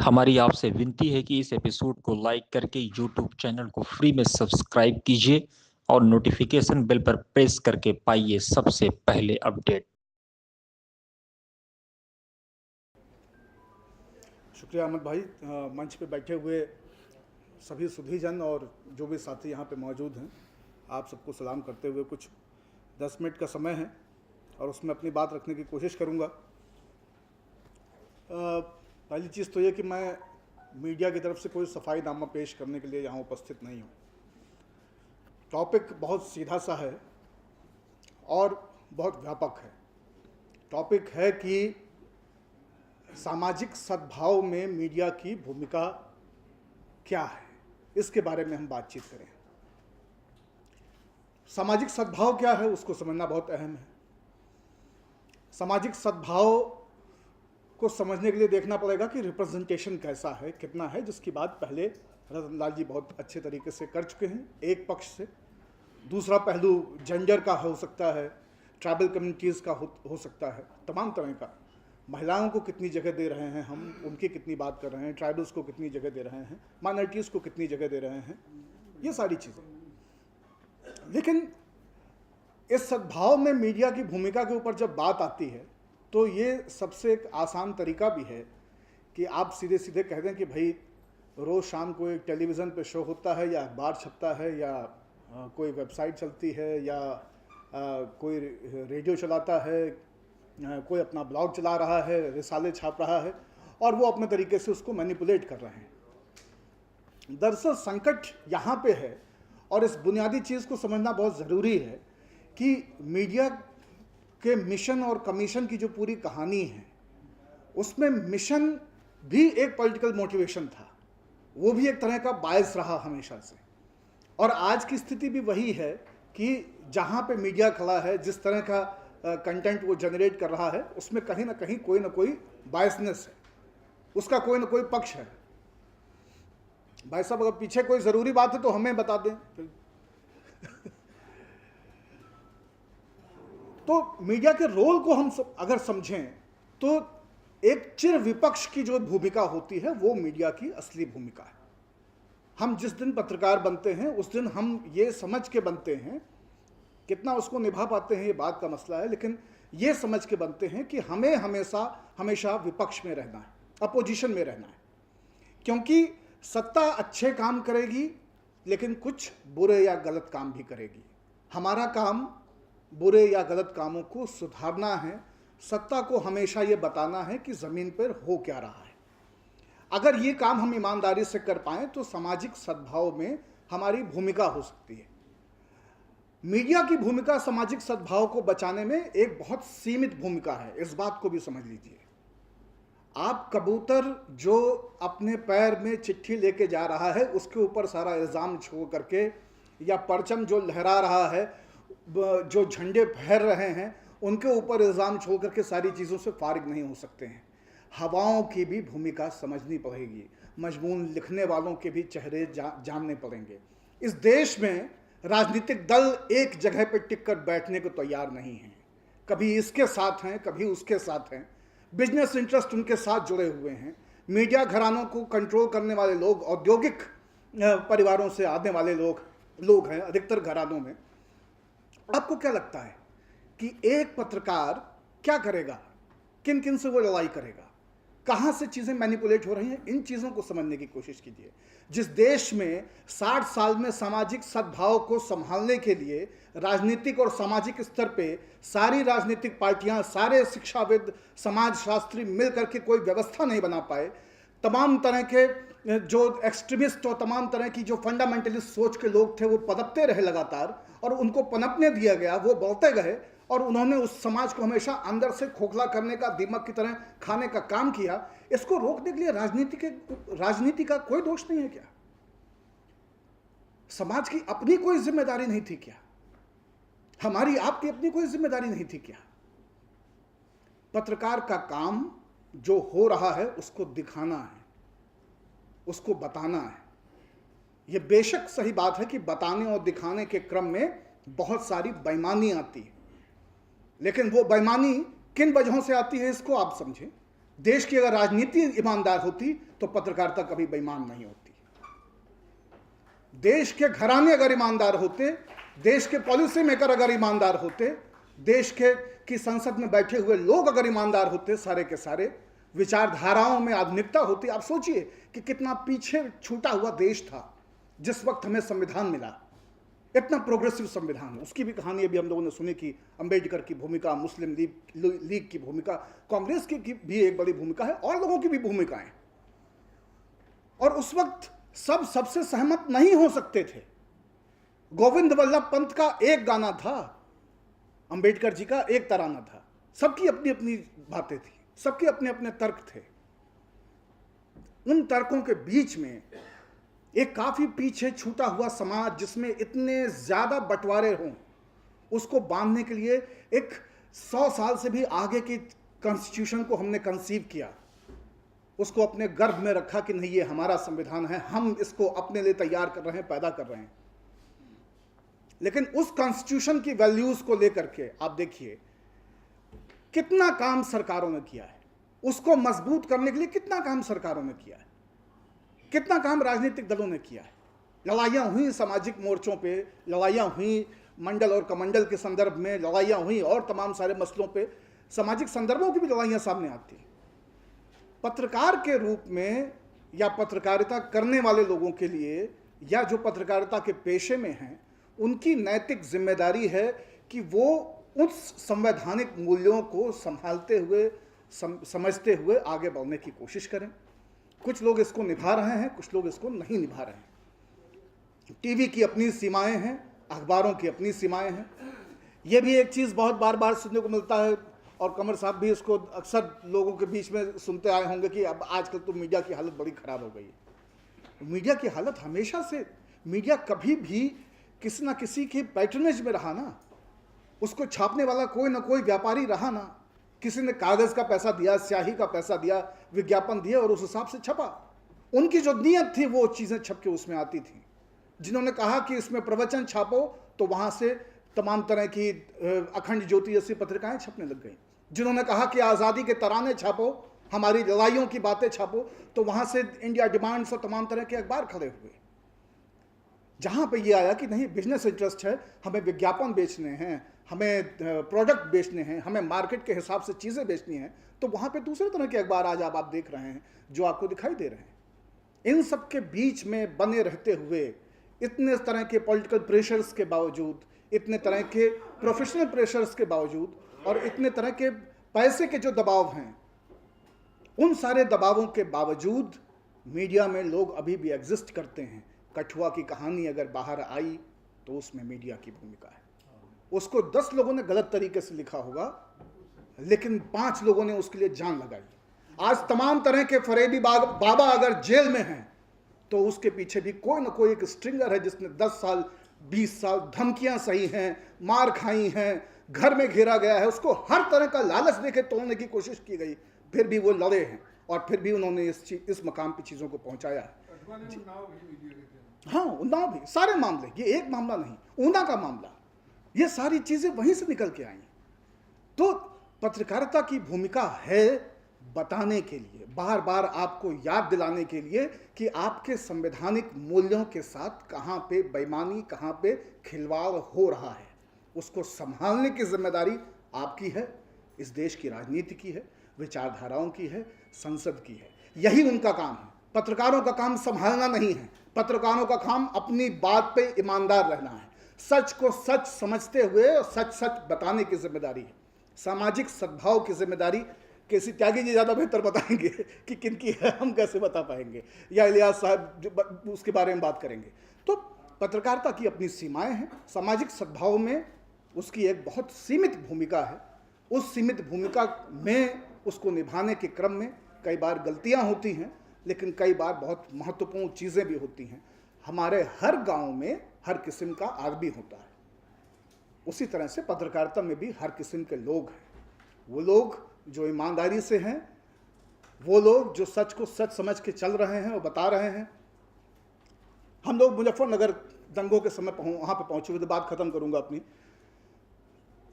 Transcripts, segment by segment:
हमारी आपसे विनती है कि इस एपिसोड को लाइक करके यूट्यूब चैनल को फ्री में सब्सक्राइब कीजिए और नोटिफिकेशन बेल पर प्रेस करके पाइए सबसे पहले अपडेट। शुक्रिया अहमद भाई। मंच पे बैठे हुए सभी सुधीजन और जो भी साथी यहाँ पे मौजूद हैं, आप सबको सलाम करते हुए कुछ 10 मिनट का समय है और उसमें अपनी बात रखने की कोशिश करूँगा। पहली चीज़ तो ये कि मैं मीडिया की तरफ से कोई सफाईनामा पेश करने के लिए यहाँ उपस्थित नहीं हूँ। टॉपिक बहुत सीधा सा है और बहुत व्यापक है। टॉपिक है कि सामाजिक सद्भाव में मीडिया की भूमिका क्या है, इसके बारे में हम बातचीत करें। सामाजिक सद्भाव क्या है उसको समझना बहुत अहम है। सामाजिक सद्भाव को समझने के लिए देखना पड़ेगा कि रिप्रेजेंटेशन कैसा है, कितना है, जिसकी बात पहले रतन लाल जी बहुत अच्छे तरीके से कर चुके हैं एक पक्ष से। दूसरा पहलू जेंडर का हो सकता है, ट्राइबल कम्युनिटीज़ का हो सकता है, तमाम तरह का। महिलाओं को कितनी जगह दे रहे हैं हम, उनकी कितनी बात कर रहे हैं, ट्राइबल्स को कितनी जगह दे रहे हैं, माइनॉरिटीज़ को कितनी जगह दे रहे हैं, ये सारी चीज़ें। लेकिन इस सद्भाव में मीडिया की भूमिका के ऊपर जब बात आती है तो ये सबसे एक आसान तरीका भी है कि आप सीधे सीधे कह दें कि भाई रोज़ शाम को एक टेलीविज़न पे शो होता है या अखबार छपता है या कोई वेबसाइट चलती है या कोई रेडियो चलाता है, कोई अपना ब्लॉग चला रहा है, रिसाले छाप रहा है और वो अपने तरीके से उसको मैनिपुलेट कर रहे हैं। दरअसल संकट यहाँ पे है और इस बुनियादी चीज़ को समझना बहुत ज़रूरी है कि मीडिया के मिशन और कमीशन की जो पूरी कहानी है उसमें मिशन भी एक पॉलिटिकल मोटिवेशन था, वो भी एक तरह का बायस रहा हमेशा से। और आज की स्थिति भी वही है कि जहाँ पे मीडिया खड़ा है, जिस तरह का कंटेंट वो जनरेट कर रहा है, उसमें कहीं ना कहीं कोई ना कोई बायसनेस है, उसका कोई ना कोई पक्ष है। भाई साहब अगर पीछे कोई ज़रूरी बात है तो हमें बता दें। तो मीडिया के रोल को हम अगर समझें तो एक चिर विपक्ष की जो भूमिका होती है वो मीडिया की असली भूमिका है। हम जिस दिन पत्रकार बनते हैं उस दिन हम ये समझ के बनते हैं, कितना उसको निभा पाते हैं ये बात का मसला है, लेकिन ये समझ के बनते हैं कि हमें हमेशा विपक्ष में रहना है, अपोजिशन में रहना है। क्योंकि सत्ता अच्छे काम करेगी लेकिन कुछ बुरे या गलत काम भी करेगी। हमारा काम बुरे या गलत कामों को सुधारना है, सत्ता को हमेशा ये बताना है कि ज़मीन पर हो क्या रहा है। अगर ये काम हम ईमानदारी से कर पाएँ तो सामाजिक सद्भाव में हमारी भूमिका हो सकती है। मीडिया की भूमिका सामाजिक सद्भाव को बचाने में एक बहुत सीमित भूमिका है, इस बात को भी समझ लीजिए। आप कबूतर जो अपने पैर में चिट्ठी लेके जा रहा है उसके ऊपर सारा इल्ज़ाम छोड़ करके, या परचम जो लहरा रहा है, जो झंडे फहर रहे हैं उनके ऊपर इल्ज़ाम छोड़ करके सारी चीज़ों से फारिग नहीं हो सकते हैं। हवाओं की भी भूमिका समझनी पड़ेगी, मजमून लिखने वालों के भी चेहरे जानने पड़ेंगे। इस देश में राजनीतिक दल एक जगह पर टिक कर बैठने को तैयार नहीं हैं, कभी इसके साथ हैं कभी उसके साथ हैं, बिजनेस इंटरेस्ट उनके साथ जुड़े हुए हैं। मीडिया घरानों को कंट्रोल करने वाले लोग औद्योगिक परिवारों से आने वाले लोग हैं अधिकतर घरानों में। आपको क्या लगता है कि एक पत्रकार क्या करेगा, किन किन से वो लड़ाई करेगा, कहाँ से चीज़ें मैनिपुलेट हो रही हैं, इन चीज़ों को समझने की कोशिश कीजिए। जिस देश में 60 साल में सामाजिक सद्भाव को संभालने के लिए राजनीतिक और सामाजिक स्तर पे सारी राजनीतिक पार्टियां, सारे शिक्षाविद, समाजशास्त्री मिल करके कोई व्यवस्था नहीं बना पाए, तमाम तरह के जो एक्सट्रीमिस्ट और तमाम तरह की जो फंडामेंटलिस्ट सोच के लोग थे वो पनपते रहे लगातार, और उनको पनपने दिया गया, वो बढ़ते गए और उन्होंने उस समाज को हमेशा अंदर से खोखला करने का, दीमक की तरह खाने का काम किया। इसको रोकने के लिए राजनीति का कोई दोष नहीं है क्या? समाज की अपनी कोई जिम्मेदारी नहीं थी क्या? हमारी आपकी अपनी कोई जिम्मेदारी नहीं थी क्या? पत्रकार का काम जो हो रहा है उसको दिखाना है, उसको बताना है। यह बेशक सही बात है कि बताने और दिखाने के क्रम में बहुत सारी बेईमानी आती है, लेकिन वो बेईमानी किन वजहों से आती है इसको आप समझें। देश की अगर राजनीति ईमानदार होती तो पत्रकारिता कभी बेईमान नहीं होती। देश के घराने अगर ईमानदार होते, देश के पॉलिसी मेकर अगर ईमानदार होते, देश के की संसद में बैठे हुए लोग अगर ईमानदार होते, सारे के सारे विचारधाराओं में आधुनिकता होती। आप सोचिए कि कितना पीछे छूटा हुआ देश था जिस वक्त हमें संविधान मिला, इतना प्रोग्रेसिव संविधान। उसकी भी कहानी अभी हम लोगों ने सुनी कि अंबेडकर की भूमिका, मुस्लिम लीग की भूमिका, कांग्रेस की भी एक बड़ी भूमिका है और लोगों की भी भूमिकाएं। और उस वक्त सब सबसे सहमत नहीं हो सकते थे। गोविंद वल्लभ पंत का एक गाना था, अंबेडकर जी का एक तराना था। सबकी अपनी अपनी बातें थी, सबके अपने अपने तर्क थे। उन तर्कों के बीच में एक काफी पीछे छूटा हुआ समाज जिसमें इतने ज्यादा बंटवारे हों, उसको बांधने के लिए एक 100 साल से भी आगे की कॉन्स्टिट्यूशन को हमने कंसीव किया, उसको अपने गर्भ में रखा कि नहीं ये हमारा संविधान है, हम इसको अपने लिए तैयार कर रहे हैं, पैदा कर रहे हैं। लेकिन उस कॉन्स्टिट्यूशन की वैल्यूज को लेकर के आप देखिए कितना काम सरकारों ने किया है, उसको मजबूत करने के लिए कितना काम सरकारों ने किया है, कितना काम राजनीतिक दलों ने किया है। लड़ाइयाँ हुई सामाजिक मोर्चों पे, लड़ाइयाँ हुई मंडल और कमंडल के संदर्भ में, लड़ाइयाँ हुई और तमाम सारे मसलों पे, सामाजिक संदर्भों की भी लड़ाइयाँ सामने आती हैं। पत्रकार के रूप में या पत्रकारिता करने वाले लोगों के लिए या जो पत्रकारिता के पेशे में हैं, उनकी नैतिक जिम्मेदारी है कि वो उस संवैधानिक मूल्यों को संभालते हुए, समझते हुए आगे बढ़ने की कोशिश करें। कुछ लोग इसको निभा रहे हैं, कुछ लोग इसको नहीं निभा रहे हैं। टीवी की अपनी सीमाएं हैं, अखबारों की अपनी सीमाएं हैं। ये भी एक चीज़ बहुत बार बार सुनने को मिलता है और कमर साहब भी इसको अक्सर लोगों के बीच में सुनते आए होंगे कि अब आजकल तो मीडिया की हालत बड़ी ख़राब हो गई है। मीडिया की हालत हमेशा से, मीडिया कभी भी किसी ना किसी के पैट्रनेज में रहा ना, उसको छापने वाला कोई ना कोई व्यापारी रहा ना, किसी ने कागज़ का पैसा दिया, स्याही का पैसा दिया, विज्ञापन दिया और उस हिसाब से छपा। उनकी जो नीयत थी वो चीज़ें छप के उसमें आती थी। जिन्होंने कहा कि इसमें प्रवचन छापो तो वहाँ से तमाम तरह की अखंड ज्योति जैसी पत्रिकाएं छपने लग गई। जिन्होंने कहा कि आज़ादी के तराने छापो, हमारी लड़ाइयों की बातें छापो, तो वहाँ से इंडिया डिमांड्स और तमाम तरह के अखबार खड़े हुए। जहाँ पे ये आया कि नहीं बिजनेस इंटरेस्ट है, हमें विज्ञापन बेचने हैं, हमें प्रोडक्ट बेचने हैं, हमें मार्केट के हिसाब से चीज़ें बेचनी हैं, तो वहाँ पे दूसरे तरह के अखबार आज आप देख रहे हैं जो आपको दिखाई दे रहे हैं। इन सब के बीच में बने रहते हुए, इतने तरह के पॉलिटिकल प्रेशर्स के बावजूद, इतने तरह के प्रोफेशनल प्रेशर्स के बावजूद और इतने तरह के पैसे के जो दबाव हैं, उन सारे दबावों के बावजूद मीडिया में लोग अभी भी एग्जिस्ट करते हैं। कठुआ की कहानी अगर बाहर आई तो उसमें मीडिया की भूमिका है। उसको 10 लोगों ने गलत तरीके से लिखा होगा, लेकिन 5 लोगों ने उसके लिए जान लगाई। आज तमाम तरह के फरेबी बाबा अगर जेल में हैं तो उसके पीछे भी कोई ना कोई एक स्ट्रिंगर है जिसने 10 साल 20 साल धमकियां सही हैं, मार खाई हैं, घर में घेरा गया है, उसको हर तरह का लालच देके तोड़ने की कोशिश की गई, फिर भी वो लड़े हैं और फिर भी उन्होंने इस मकाम पे चीज़ों को पहुंचाया है। हाँ, उन्नाव भी, सारे मामले, ये एक मामला नहीं, ऊना का मामला, ये सारी चीज़ें वहीं से निकल के आई। तो पत्रकारिता की भूमिका है बताने के लिए, बार बार आपको याद दिलाने के लिए कि आपके संवैधानिक मूल्यों के साथ कहाँ पे बेईमानी, कहाँ पे खिलवाड़ हो रहा है, उसको संभालने की जिम्मेदारी आपकी है, इस देश की राजनीति की है, विचारधाराओं की है, संसद की है। यही उनका काम है। पत्रकारों का काम संभालना नहीं है, पत्रकारों का काम अपनी बात पे ईमानदार रहना है, सच को सच समझते हुए सच सच बताने की जिम्मेदारी है। सामाजिक सद्भाव की जिम्मेदारी केसी त्यागी जी ज़्यादा बेहतर बताएंगे कि किनकी है, हम कैसे बता पाएंगे, या इलियास साहब उसके बारे में बात करेंगे। तो पत्रकारिता की अपनी सीमाएं हैं, सामाजिक सद्भाव में उसकी एक बहुत सीमित भूमिका है। उस सीमित भूमिका में उसको निभाने के क्रम में कई बार गलतियां होती हैं, लेकिन कई बार बहुत महत्वपूर्ण चीज़ें भी होती हैं। हमारे हर गांव में हर किस्म का आदमी होता है, उसी तरह से पत्रकारिता में भी हर किस्म के लोग हैं। वो लोग जो ईमानदारी से हैं, वो लोग जो सच को सच समझ के चल रहे हैं और बता रहे हैं। हम लोग मुजफ्फरनगर दंगों के समय वहाँ पे पहुँचे हुए, तो बात खत्म करूँगा अपनी।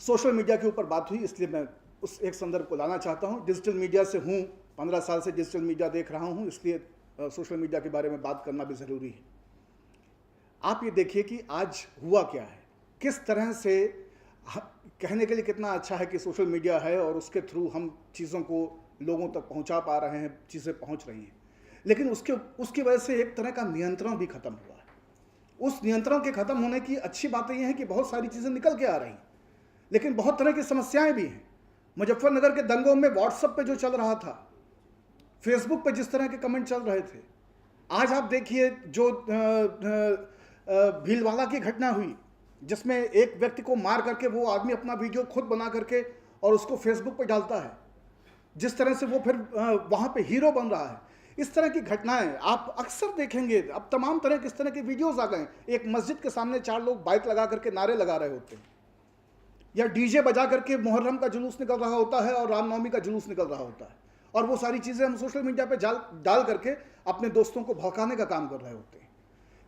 सोशल मीडिया के ऊपर बात हुई, इसलिए मैं उस एक संदर्भ को लाना चाहता हूँ। डिजिटल मीडिया से हूँ 15 साल से डिजिटल मीडिया देख रहा हूँ, इसलिए सोशल मीडिया के बारे में बात करना भी ज़रूरी है। आप ये देखिए कि आज हुआ क्या है, किस तरह से कहने के लिए कितना अच्छा है कि सोशल मीडिया है और उसके थ्रू हम चीज़ों को लोगों तक पहुंचा पा रहे हैं, चीज़ें पहुंच रही हैं, लेकिन उसकी वजह से एक तरह का नियंत्रण भी खत्म हुआ है। उस नियंत्रण के खत्म होने की अच्छी बातें ये हैं कि बहुत सारी चीज़ें निकल के आ रही हैं, लेकिन बहुत तरह की समस्याएं भी हैं। मुजफ्फरनगर के दंगों में व्हाट्सएप पे जो चल रहा था, फेसबुक पे जिस तरह के कमेंट चल रहे थे, आज आप देखिए जो भीलवाड़ा की घटना हुई, जिसमें एक व्यक्ति को मार करके वो आदमी अपना वीडियो खुद बना करके और उसको फेसबुक पे डालता है, जिस तरह से वो फिर वहाँ पे हीरो बन रहा है। इस तरह की घटनाएं आप अक्सर देखेंगे। अब तमाम तरह के इस तरह के वीडियोस आ गए। एक मस्जिद के सामने 4 लोग बाइक लगा करके नारे लगा रहे होते हैं, या डीजे बजा करके मुहर्रम का जुलूस निकल रहा होता है और रामनवमी का जुलूस निकल रहा होता है, और वो सारी चीज़ें हम सोशल मीडिया पे डाल करके अपने दोस्तों को भौंकाने का काम कर रहे होते हैं।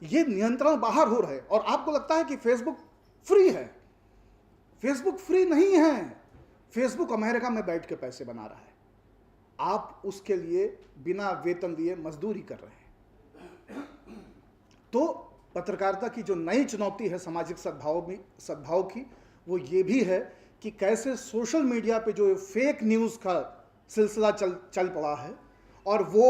ये नियंत्रण बाहर हो रहा है और आपको लगता है कि फेसबुक फ्री है। फेसबुक फ्री नहीं है। फेसबुक अमेरिका में बैठ के पैसे बना रहा है, आप उसके लिए बिना वेतन दिए मजदूरी कर रहे हैं। तो पत्रकारिता की जो नई चुनौती है सामाजिक सद्भाव की, वो ये भी है कि कैसे सोशल मीडिया पे जो फेक न्यूज़ का सिलसिला चल पड़ा है और वो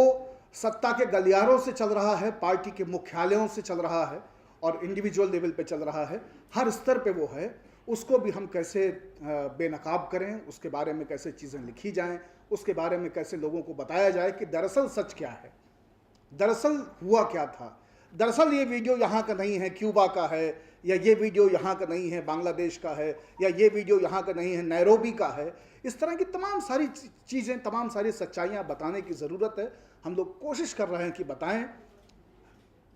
सत्ता के गलियारों से चल रहा है, पार्टी के मुख्यालयों से चल रहा है और इंडिविजुअल लेवल पे चल रहा है, हर स्तर पे वो है, उसको भी हम कैसे बेनकाब करें, उसके बारे में कैसे चीज़ें लिखी जाएं, उसके बारे में कैसे लोगों को बताया जाए कि दरअसल सच क्या है, दरअसल हुआ क्या था। दरअसल ये वीडियो यहाँ का नहीं है, क्यूबा का है, या ये वीडियो यहाँ का नहीं है, बांग्लादेश का है, या ये वीडियो यहाँ का नहीं है, नैरोबी का है। इस तरह की तमाम सारी चीज़ें, तमाम सारी सच्चाइयाँ बताने की ज़रूरत है। हम लोग कोशिश कर रहे हैं कि बताएं।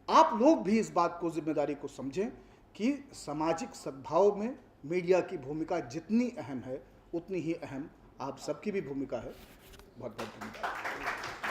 आप लोग भी इस बात को, जिम्मेदारी को समझें कि सामाजिक सद्भाव में मीडिया की भूमिका जितनी अहम है, उतनी ही अहम आप सबकी भी भूमिका है। बहुत बहुत धन्यवाद।